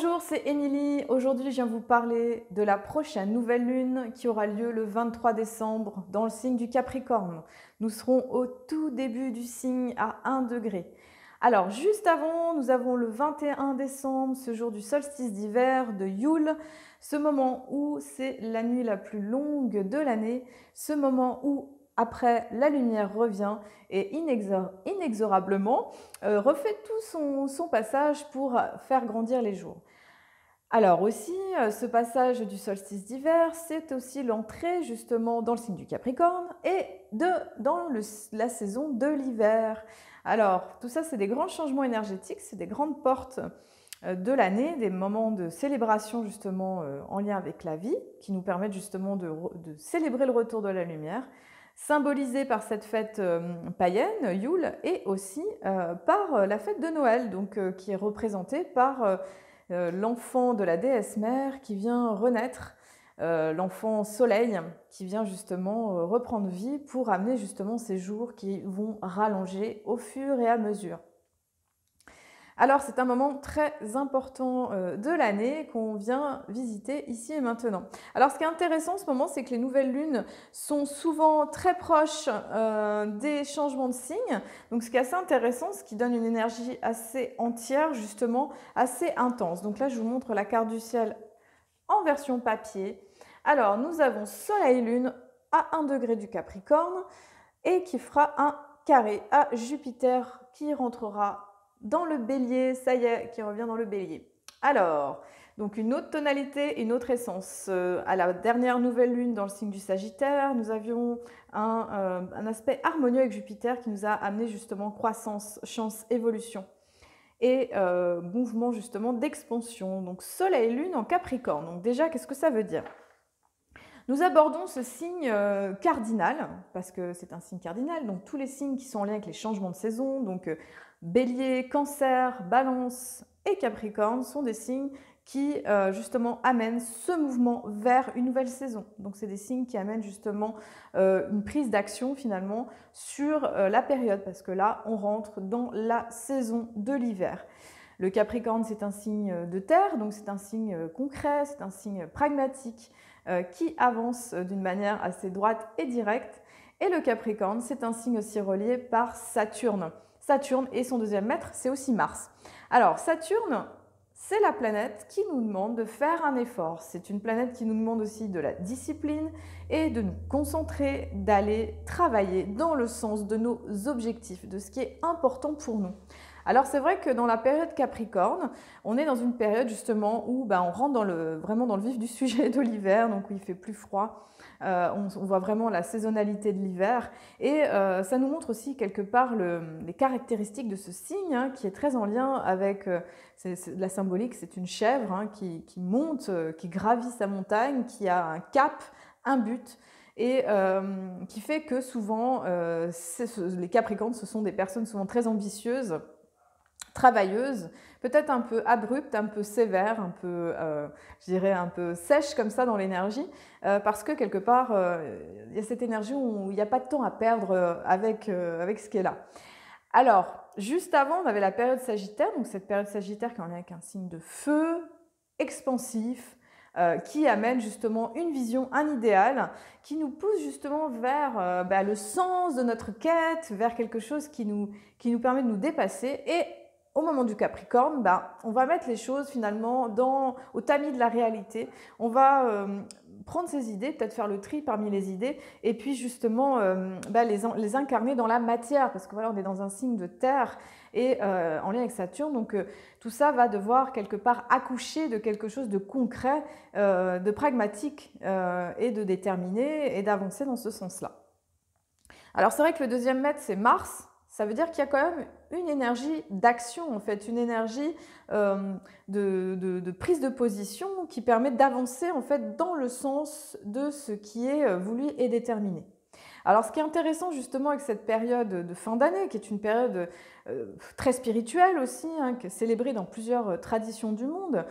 Bonjour, c'est Émilie. Aujourd'hui, je viens vous parler de la prochaine nouvelle lune qui aura lieu le 23 décembre dans le signe du Capricorne. Nous serons au tout début du signe à 1 degré. Alors, juste avant, nous avons le 21 décembre, ce jour du solstice d'hiver de Yule, ce moment où c'est la nuit la plus longue de l'année, ce moment où après la lumière revient et inexorablement refait tout son passage pour faire grandir les jours. Alors aussi, ce passage du solstice d'hiver, c'est aussi l'entrée justement dans le signe du Capricorne et dans la saison de l'hiver. Alors, tout ça, c'est des grands changements énergétiques, c'est des grandes portes de l'année, des moments de célébration justement en lien avec la vie, qui nous permettent justement de célébrer le retour de la lumière, symbolisé par cette fête païenne, Yule, et aussi par la fête de Noël, donc, qui est représentée par l'enfant de la déesse mère qui vient renaître, l'enfant soleil qui vient justement reprendre vie pour amener justement ces jours qui vont rallonger au fur et à mesure. Alors c'est un moment très important de l'année qu'on vient visiter ici et maintenant. Alors ce qui est intéressant en ce moment, c'est que les nouvelles lunes sont souvent très proches des changements de signes. Donc ce qui est assez intéressant, ce qui donne une énergie assez entière, justement, assez intense. Donc là, je vous montre la carte du ciel en version papier. Alors nous avons Soleil-Lune à 1 degré du Capricorne et qui fera un carré à Jupiter qui rentrera dans le bélier, ça y est, qui revient dans le bélier. Alors, donc une autre tonalité, une autre essence. À la dernière nouvelle lune dans le signe du Sagittaire, nous avions un aspect harmonieux avec Jupiter qui nous a amené justement croissance, chance, évolution et mouvement justement d'expansion. Donc Soleil-Lune en Capricorne. Donc déjà, qu'est-ce que ça veut dire ? Nous abordons ce signe cardinal, parce que c'est un signe cardinal, donc tous les signes qui sont en lien avec les changements de saison, donc Bélier, Cancer, Balance et Capricorne sont des signes qui justement amènent ce mouvement vers une nouvelle saison. Donc c'est des signes qui amènent justement une prise d'action finalement sur la période, parce que là on rentre dans la saison de l'hiver. Le Capricorne, c'est un signe de terre, donc c'est un signe concret, c'est un signe pragmatique qui avance d'une manière assez droite et directe. Et le Capricorne, c'est un signe aussi relié par Saturne. Saturne et son deuxième maître, c'est aussi Mars. Alors Saturne, c'est la planète qui nous demande de faire un effort. C'est une planète qui nous demande aussi de la discipline et de nous concentrer, d'aller travailler dans le sens de nos objectifs, de ce qui est important pour nous. Alors c'est vrai que dans la période Capricorne, on est dans une période justement où on rentre vraiment dans le vif du sujet de l'hiver, donc où il fait plus froid. On voit vraiment la saisonnalité de l'hiver et ça nous montre aussi quelque part les caractéristiques de ce signe qui est très en lien avec la symbolique. C'est une chèvre qui monte, qui gravit sa montagne, qui a un cap, un but. Et qui fait que souvent, les Capricornes, ce sont des personnes souvent très ambitieuses, travailleuse, peut-être un peu abrupte, un peu sévère, un peu, je dirais, un peu sèche comme ça dans l'énergie, parce que quelque part, il y a cette énergie où il n'y a pas de temps à perdre avec ce qui est là. Alors, juste avant, on avait la période Sagittaire, donc cette période Sagittaire qui est en lien avec un signe de feu, expansif, qui amène justement une vision, un idéal, qui nous pousse justement vers le sens de notre quête, vers quelque chose qui nous permet de nous dépasser. Et au moment du Capricorne, on va mettre les choses finalement au tamis de la réalité. On va prendre ces idées, peut-être faire le tri parmi les idées, et puis justement les incarner dans la matière, parce que voilà, on est dans un signe de terre et en lien avec Saturne, donc tout ça va devoir quelque part accoucher de quelque chose de concret, de pragmatique et de déterminé et d'avancer dans ce sens-là. Alors c'est vrai que le deuxième maître, c'est Mars. Ça veut dire qu'il y a quand même une énergie d'action, en fait, une énergie de prise de position qui permet d'avancer en fait dans le sens de ce qui est voulu et déterminé. Alors, ce qui est intéressant justement avec cette période de fin d'année, qui est une période très spirituelle aussi, qui est célébrée dans plusieurs traditions du monde,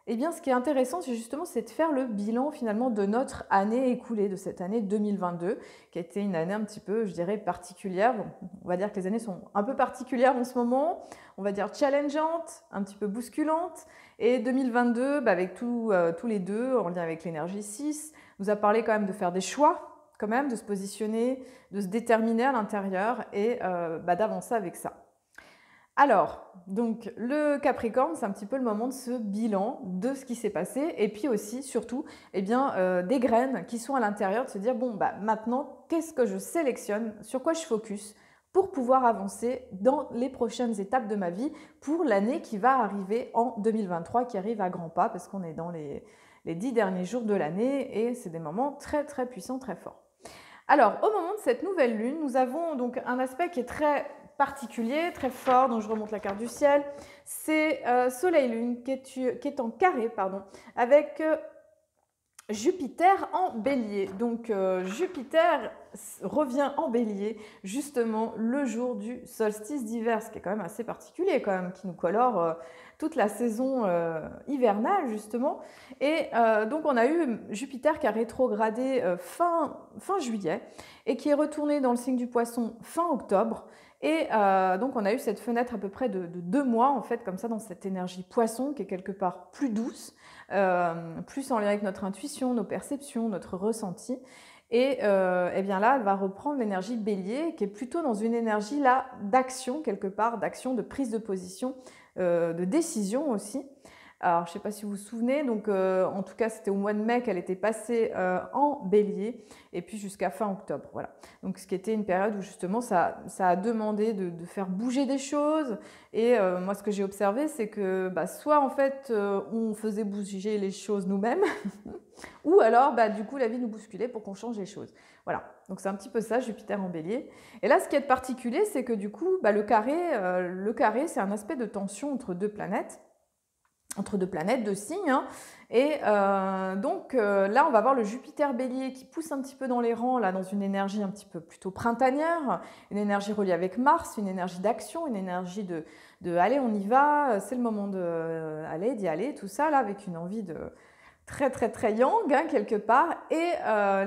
Eh bien, ce qui est intéressant, c'est de faire le bilan finalement de notre année écoulée, de cette année 2022, qui a été une année un petit peu, je dirais, particulière. Bon, on va dire que les années sont un peu particulières en ce moment, on va dire challengeantes, un petit peu bousculantes. Et 2022, avec tous les deux, en lien avec l'énergie 6, nous a parlé quand même de faire des choix, quand même, de se positionner, de se déterminer à l'intérieur et d'avancer avec ça. Alors, donc le Capricorne, c'est un petit peu le moment de ce bilan de ce qui s'est passé et puis aussi, surtout, des graines qui sont à l'intérieur, de se dire, bon, maintenant, qu'est-ce que je sélectionne, sur quoi je focus pour pouvoir avancer dans les prochaines étapes de ma vie pour l'année qui va arriver en 2023, qui arrive à grands pas parce qu'on est dans les 10 derniers jours de l'année et c'est des moments très, très puissants, très forts. Alors, au moment de cette nouvelle lune, nous avons donc un aspect qui est très particulier, très fort, donc je remonte la carte du ciel. C'est Soleil-Lune qui est en carré, avec Jupiter en bélier. Donc Jupiter revient en bélier justement le jour du solstice d'hiver, ce qui est quand même assez particulier quand même, qui nous colore toute la saison hivernale justement. Et donc on a eu Jupiter qui a rétrogradé fin juillet et qui est retourné dans le signe du Poisson fin octobre. Et donc on a eu cette fenêtre à peu près de 2 mois en fait comme ça dans cette énergie Poisson qui est quelque part plus douce, plus en lien avec notre intuition, nos perceptions, notre ressenti. Et bien là, elle va reprendre l'énergie Bélier qui est plutôt dans une énergie là d'action quelque part, d'action, de prise de position, de décision aussi. Alors, je ne sais pas si vous vous souvenez, donc en tout cas, c'était au mois de mai qu'elle était passée en bélier, et puis jusqu'à fin octobre. Voilà. Donc, ce qui était une période où justement, ça a demandé de faire bouger des choses. Et moi, ce que j'ai observé, c'est que soit en fait, on faisait bouger les choses nous-mêmes, ou alors, du coup, la vie nous bousculait pour qu'on change les choses. Voilà. Donc, c'est un petit peu ça, Jupiter en bélier. Et là, ce qui est particulier, c'est que du coup, le carré, c'est un aspect de tension entre deux planètes, deux signes. Hein. Et donc là, on va voir le Jupiter bélier qui pousse un petit peu dans les rangs, là, dans une énergie un petit peu plutôt printanière, une énergie reliée avec Mars, une énergie d'action, une énergie de allez, on y va, c'est le moment d'y aller, tout ça, là, avec une envie de très, très, très yang, hein, quelque part. Et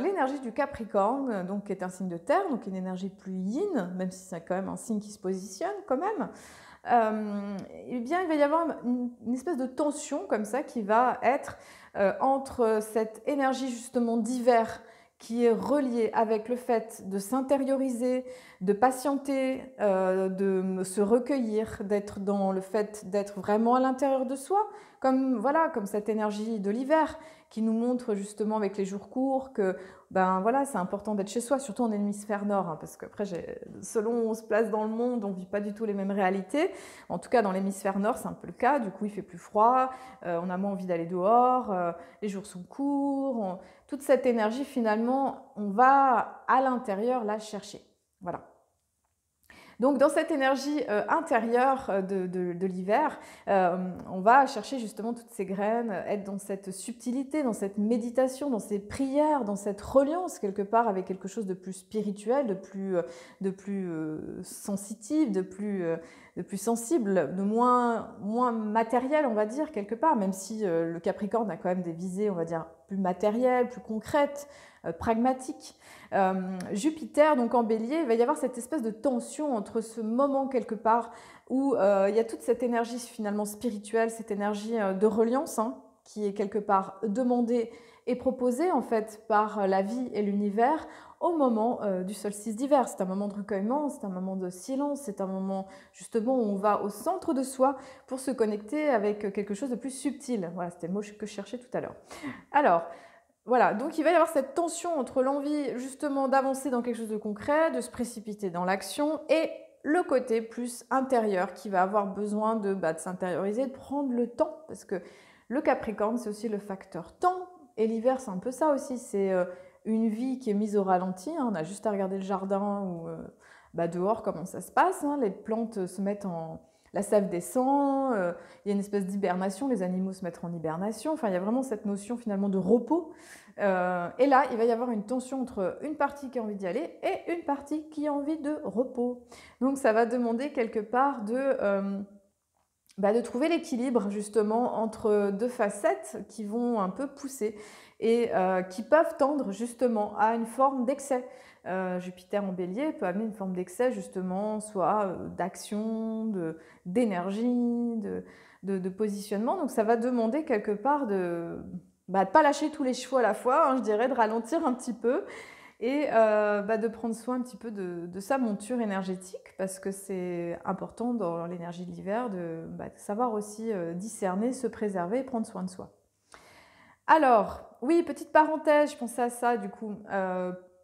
l'énergie du Capricorne, donc, qui est un signe de terre, donc une énergie plus yin, même si c'est quand même un signe qui se positionne quand même. Il va y avoir une espèce de tension comme ça qui va être entre cette énergie justement d'hiver qui est reliée avec le fait de s'intérioriser, de patienter, de se recueillir, d'être dans le fait d'être vraiment à l'intérieur de soi, comme cette énergie de l'hiver qui nous montre justement avec les jours courts que c'est important d'être chez soi, surtout en hémisphère nord, hein, parce qu'après, selon où on se place dans le monde, on ne vit pas du tout les mêmes réalités. En tout cas, dans l'hémisphère nord, c'est un peu le cas. Du coup, il fait plus froid, on a moins envie d'aller dehors, les jours sont courts. Toute cette énergie, finalement, on va à l'intérieur la chercher. Voilà. Donc, dans cette énergie intérieure de l'hiver, on va chercher justement toutes ces graines, être dans cette subtilité, dans cette méditation, dans ces prières, dans cette reliance quelque part avec quelque chose de plus spirituel, de plus sensitif, de plus sensible, de moins matériel, on va dire, quelque part, même si le Capricorne a quand même des visées, on va dire, plus matérielles, plus concrètes, pragmatiques. Jupiter, donc en bélier, il va y avoir cette espèce de tension entre ce moment quelque part où il y a toute cette énergie finalement spirituelle, cette énergie de reliance, hein, qui est quelque part demandée et proposée en fait par la vie et l'univers au moment du solstice d'hiver. C'est un moment de recueillement, c'est un moment de silence, c'est un moment justement où on va au centre de soi pour se connecter avec quelque chose de plus subtil. Voilà, c'était le mot que je cherchais tout à l'heure. Alors, voilà, donc il va y avoir cette tension entre l'envie justement d'avancer dans quelque chose de concret, de se précipiter dans l'action et le côté plus intérieur qui va avoir besoin de s'intérioriser, de prendre le temps parce que le Capricorne, c'est aussi le facteur temps et l'hiver, c'est un peu ça aussi, c'est une vie qui est mise au ralenti, hein. On a juste à regarder le jardin ou dehors comment ça se passe, hein. Les plantes se mettent la sève descend, il y a une espèce d'hibernation, les animaux se mettent en hibernation, enfin il y a vraiment cette notion finalement de repos. Et là, il va y avoir une tension entre une partie qui a envie d'y aller et une partie qui a envie de repos. Donc ça va demander quelque part de trouver l'équilibre justement entre deux facettes qui vont un peu pousser et qui peuvent tendre justement à une forme d'excès. Jupiter en bélier peut amener une forme d'excès justement, soit d'action, d'énergie, de positionnement. Donc ça va demander quelque part de ne pas lâcher tous les chevaux à la fois, hein, je dirais, de ralentir un petit peu et de prendre soin un petit peu de sa monture énergétique parce que c'est important dans l'énergie de l'hiver de savoir aussi discerner, se préserver et prendre soin de soi. Alors, oui, petite parenthèse, je pensais à ça du coup.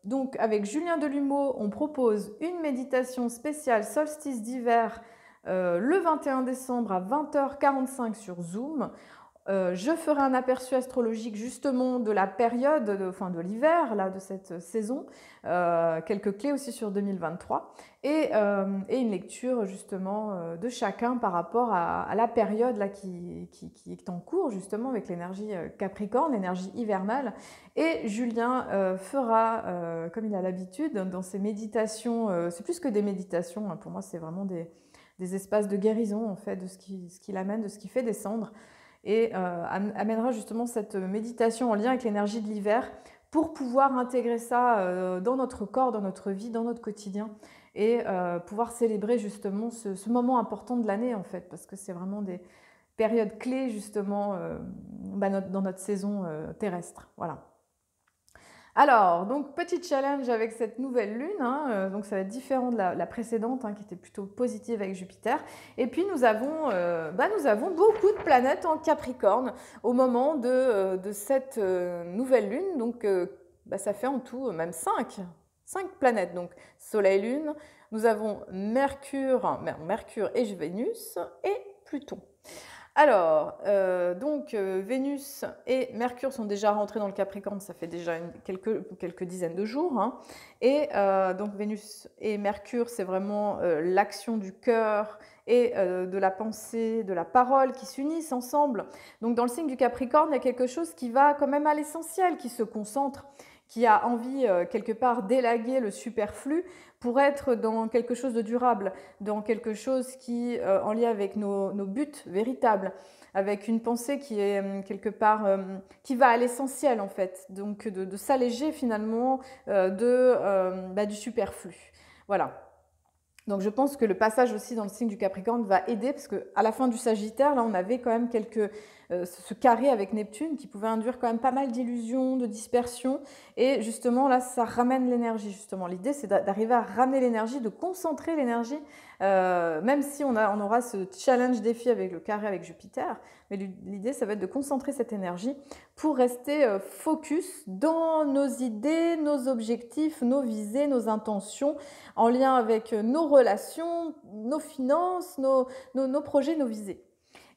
Donc avec Julien Delumeau, on propose une méditation spéciale solstice d'hiver le 21 décembre à 20h45 sur Zoom. Je ferai un aperçu astrologique justement de la période, de l'hiver, là, de cette saison, quelques clés aussi sur 2023 et une lecture justement de chacun par rapport à la période là, qui est en cours justement avec l'énergie Capricorne, l'énergie hivernale. Et Julien fera, comme il a l'habitude, dans ses méditations, c'est plus que des méditations, hein, pour moi c'est vraiment des espaces de guérison en fait, de ce qui l'amène, de ce qui fait descendre et amènera justement cette méditation en lien avec l'énergie de l'hiver pour pouvoir intégrer ça dans notre corps, dans notre vie, dans notre quotidien et pouvoir célébrer justement ce moment important de l'année en fait, parce que c'est vraiment des périodes clés justement dans notre saison terrestre. Voilà. Alors, donc petit challenge avec cette nouvelle lune, hein, donc ça va être différent de la précédente qui était plutôt positive avec Jupiter. Et puis nous avons beaucoup de planètes en Capricorne au moment de cette nouvelle lune. Donc ça fait en tout même 5 planètes. Donc Soleil, Lune, nous avons Mercure et Vénus et Pluton. Alors, Vénus et Mercure sont déjà rentrés dans le Capricorne, ça fait déjà quelques dizaines de jours. Hein. Et donc Vénus et Mercure, c'est vraiment l'action du cœur et de la pensée, de la parole qui s'unissent ensemble. Donc dans le signe du Capricorne, il y a quelque chose qui va quand même à l'essentiel, qui se concentre, qui a envie quelque part d'élaguer le superflu pour être dans quelque chose de durable, dans quelque chose qui en lien avec nos buts véritables, avec une pensée qui est quelque part, qui va à l'essentiel en fait, donc de s'alléger finalement du superflu. Voilà. Donc je pense que le passage aussi dans le signe du Capricorne va aider parce qu'à la fin du Sagittaire, là on avait quand même ce carré avec Neptune qui pouvait induire quand même pas mal d'illusions, de dispersion et justement là ça ramène l'énergie justement. L'idée c'est d'arriver à ramener l'énergie, de concentrer l'énergie même si on aura ce challenge défi avec le carré avec Jupiter, mais l'idée ça va être de concentrer cette énergie pour rester focus dans nos idées, nos objectifs, nos visées, nos intentions en lien avec nos relations, nos finances, nos projets, nos visées.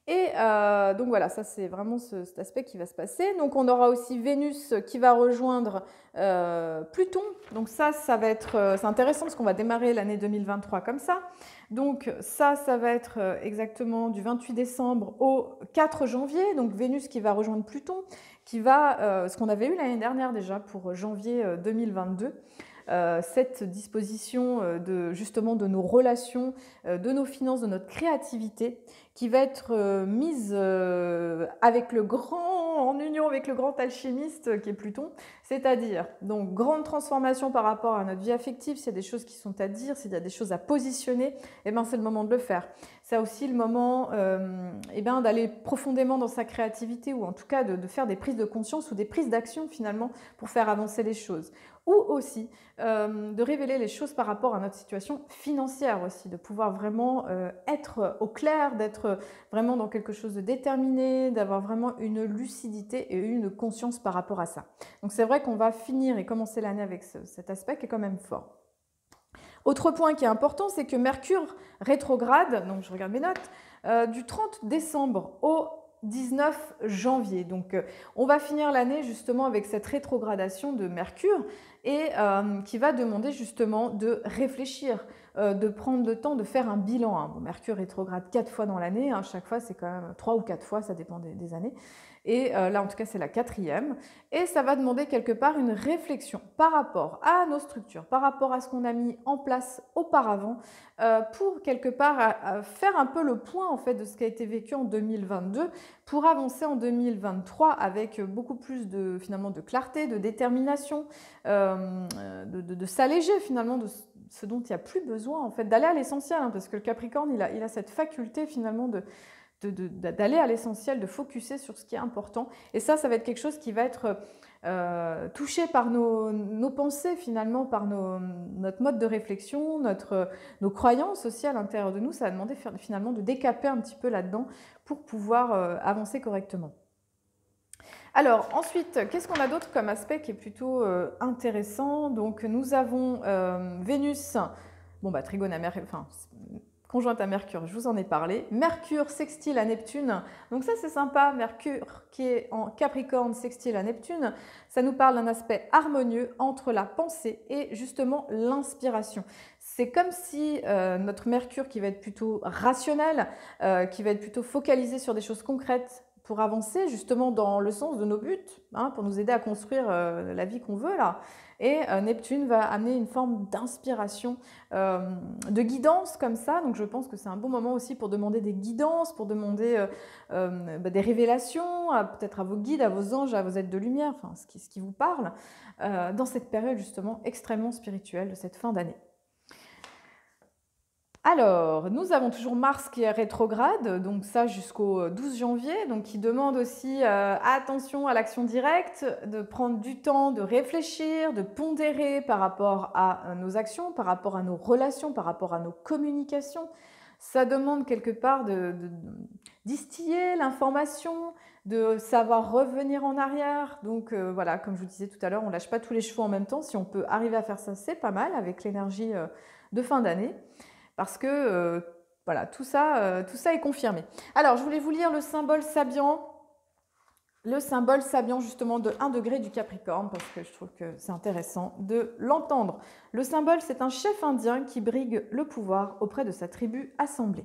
Et donc voilà, ça c'est vraiment cet aspect qui va se passer. Donc on aura aussi Vénus qui va rejoindre Pluton. Donc ça va être, c'est intéressant parce qu'on va démarrer l'année 2023 comme ça. Donc ça va être exactement du 28 décembre au 4 janvier. Donc Vénus qui va rejoindre Pluton, qui va, ce qu'on avait eu l'année dernière déjà pour janvier 2022. Cette disposition justement de nos relations, de nos finances, de notre créativité qui va être mise en union avec le grand alchimiste qui est Pluton, c'est-à-dire donc grande transformation par rapport à notre vie affective, s'il y a des choses qui sont à dire, s'il y a des choses à positionner, eh ben c'est le moment de le faire. C'est aussi le moment d'aller profondément dans sa créativité ou en tout cas de faire des prises de conscience ou des prises d'action finalement pour faire avancer les choses. Ou aussi de révéler les choses par rapport à notre situation financière aussi, de pouvoir vraiment être au clair, d'être vraiment dans quelque chose de déterminé, d'avoir vraiment une lucidité et une conscience par rapport à ça. Donc c'est vrai qu'on va finir et commencer l'année avec cet aspect qui est quand même fort. Autre point qui est important, c'est que Mercure rétrograde, donc je regarde mes notes, du 30 décembre au 19 janvier. Donc on va finir l'année justement avec cette rétrogradation de Mercure et qui va demander justement de réfléchir, de prendre le temps de faire un bilan, hein. Bon, Mercure rétrograde 4 fois dans l'année, hein, chaque fois c'est quand même 3 ou 4 fois, ça dépend des années. Et là, en tout cas, c'est la 4e. Et ça va demander quelque part une réflexion par rapport à nos structures, par rapport à ce qu'on a mis en place auparavant, pour quelque part à faire un peu le point en fait de ce qui a été vécu en 2022, pour avancer en 2023 avec beaucoup plus finalement de clarté, de détermination, de s'alléger finalement de ce dont il n'y a plus besoin en fait, d'aller à l'essentiel, hein, parce que le Capricorne, il a cette faculté finalement d'aller à l'essentiel, de focuser sur ce qui est important. Et ça va être quelque chose qui va être touché par nos pensées finalement, par notre mode de réflexion, nos croyances aussi à l'intérieur de nous. Ça va demander finalement de décaper un petit peu là-dedans pour pouvoir avancer correctement. Alors ensuite, qu'est-ce qu'on a d'autre comme aspect qui est plutôt intéressant? Donc nous avons Vénus, bon bah trigone à Mercure, enfin conjointe à Mercure, je vous en ai parlé. Mercure sextile à Neptune, donc ça c'est sympa, Mercure qui est en Capricorne sextile à Neptune, ça nous parle d'un aspect harmonieux entre la pensée et justement l'inspiration. C'est comme si notre Mercure qui va être plutôt rationnel, qui va être plutôt focalisé sur des choses concrètes, pour avancer justement dans le sens de nos buts, hein, pour nous aider à construire la vie qu'on veut là. Et Neptune va amener une forme d'inspiration, de guidance comme ça. Donc je pense que c'est un bon moment aussi pour demander des guidances, pour demander des révélations, peut-être à vos guides, à vos anges, à vos êtres de lumière, enfin ce qui vous parle, dans cette période justement extrêmement spirituelle de cette fin d'année. Alors, nous avons toujours Mars qui est rétrograde, donc ça jusqu'au 12 janvier, donc qui demande aussi attention à l'action directe, de prendre du temps, de réfléchir, de pondérer par rapport à nos actions, par rapport à nos relations, par rapport à nos communications. Ça demande quelque part de distiller l'information, de savoir revenir en arrière. Donc voilà, comme je vous disais tout à l'heure, on ne lâche pas tous les chevaux en même temps. Si on peut arriver à faire ça, c'est pas mal avec l'énergie de fin d'année. Parce que voilà, tout ça est confirmé. Alors, je voulais vous lire le symbole Sabian justement de 1 degré du Capricorne, parce que je trouve que c'est intéressant de l'entendre. Le symbole, c'est un chef indien qui brigue le pouvoir auprès de sa tribu assemblée.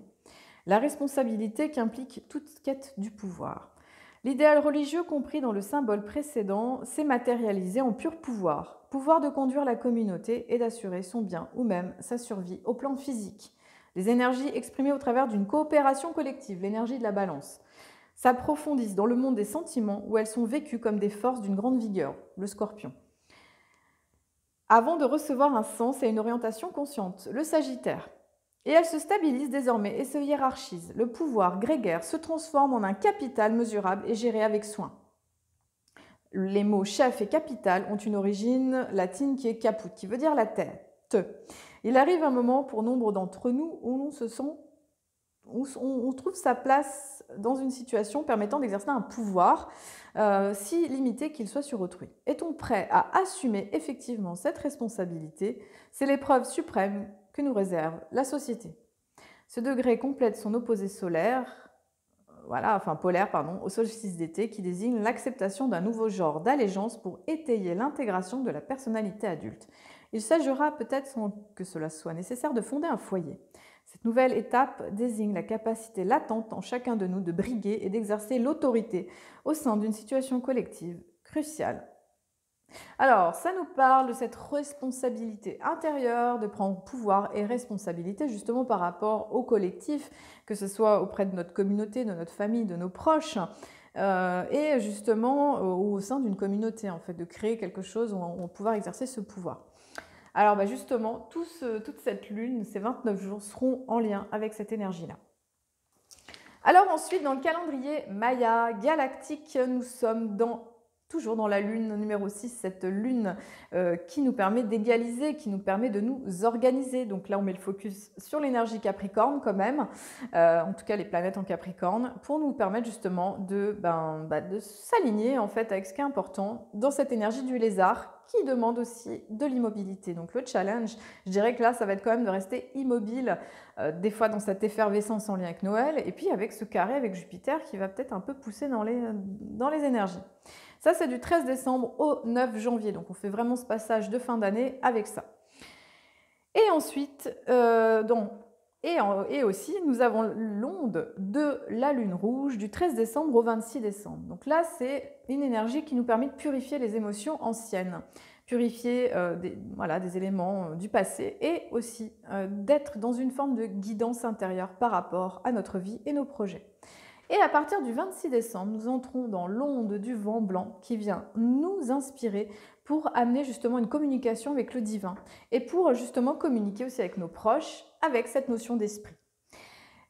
La responsabilité qu'implique toute quête du pouvoir. L'idéal religieux compris dans le symbole précédent s'est matérialisé en pur pouvoir. Pouvoir de conduire la communauté et d'assurer son bien ou même sa survie au plan physique. Les énergies exprimées au travers d'une coopération collective, l'énergie de la balance, s'approfondissent dans le monde des sentiments où elles sont vécues comme des forces d'une grande vigueur, le Scorpion. Avant de recevoir un sens et une orientation consciente, le Sagittaire. Et elles se stabilisent désormais et se hiérarchisent. Le pouvoir grégaire se transforme en un capital mesurable et géré avec soin. Les mots chef et capital ont une origine latine qui est caput, qui veut dire la tête. Il arrive un moment pour nombre d'entre nous où on trouve sa place dans une situation permettant d'exercer un pouvoir si limité qu'il soit sur autrui. Est-on prêt à assumer effectivement cette responsabilité? C'est l'épreuve suprême que nous réserve la société. Ce degré complète son opposé solaire, polaire, au solstice d'été, qui désigne l'acceptation d'un nouveau genre d'allégeance pour étayer l'intégration de la personnalité adulte. Il s'agira peut-être, sans que cela soit nécessaire, de fonder un foyer. Cette nouvelle étape désigne la capacité latente en chacun de nous de briguer et d'exercer l'autorité au sein d'une situation collective cruciale. Alors, ça nous parle de cette responsabilité intérieure, de prendre pouvoir et responsabilité justement par rapport au collectif, que ce soit auprès de notre communauté, de notre famille, de nos proches, et justement au sein d'une communauté, en fait, de créer quelque chose où on va pouvoir exercer ce pouvoir. Alors justement, toute cette lune, ces 29 jours seront en lien avec cette énergie-là. Alors ensuite, dans le calendrier Maya galactique, nous sommes toujours dans la lune numéro 6, cette lune qui nous permet d'égaliser, qui nous permet de nous organiser. Donc là, on met le focus sur l'énergie Capricorne quand même, en tout cas les planètes en Capricorne, pour nous permettre justement de s'aligner en fait avec ce qui est important dans cette énergie du lézard qui demande aussi de l'immobilité. Donc le challenge, je dirais que là, ça va être quand même de rester immobile, des fois dans cette effervescence en lien avec Noël, et puis avec ce carré avec Jupiter qui va peut-être un peu pousser dans les énergies. Ça, c'est du 13 décembre au 9 janvier. Donc, on fait vraiment ce passage de fin d'année avec ça. Et ensuite, et aussi, nous avons l'onde de la lune rouge du 13 décembre au 26 décembre. Donc là, c'est une énergie qui nous permet de purifier les émotions anciennes, purifier des éléments du passé et aussi d'être dans une forme de guidance intérieure par rapport à notre vie et nos projets. Et à partir du 26 décembre, nous entrons dans l'onde du vent blanc qui vient nous inspirer pour amener justement une communication avec le divin et pour justement communiquer aussi avec nos proches avec cette notion d'esprit.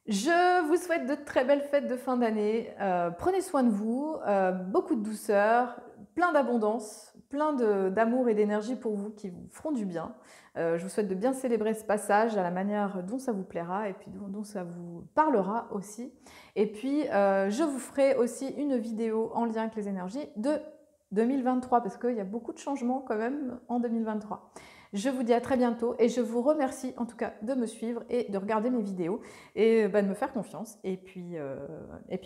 Je vous souhaite de très belles fêtes de fin d'année. Prenez soin de vous, beaucoup de douceur, plein d'abondance, plein d'amour et d'énergie pour vous qui vous feront du bien. Je vous souhaite de bien célébrer ce passage à la manière dont ça vous plaira et puis dont ça vous parlera aussi. Et puis, je vous ferai aussi une vidéo en lien avec les énergies de 2023 parce qu'il y a beaucoup de changements quand même en 2023. Je vous dis à très bientôt et je vous remercie en tout cas de me suivre et de regarder mes vidéos et de me faire confiance. Et puis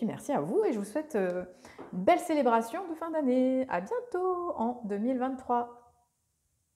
merci à vous et je vous souhaite une belle célébration de fin d'année. À bientôt en 2023.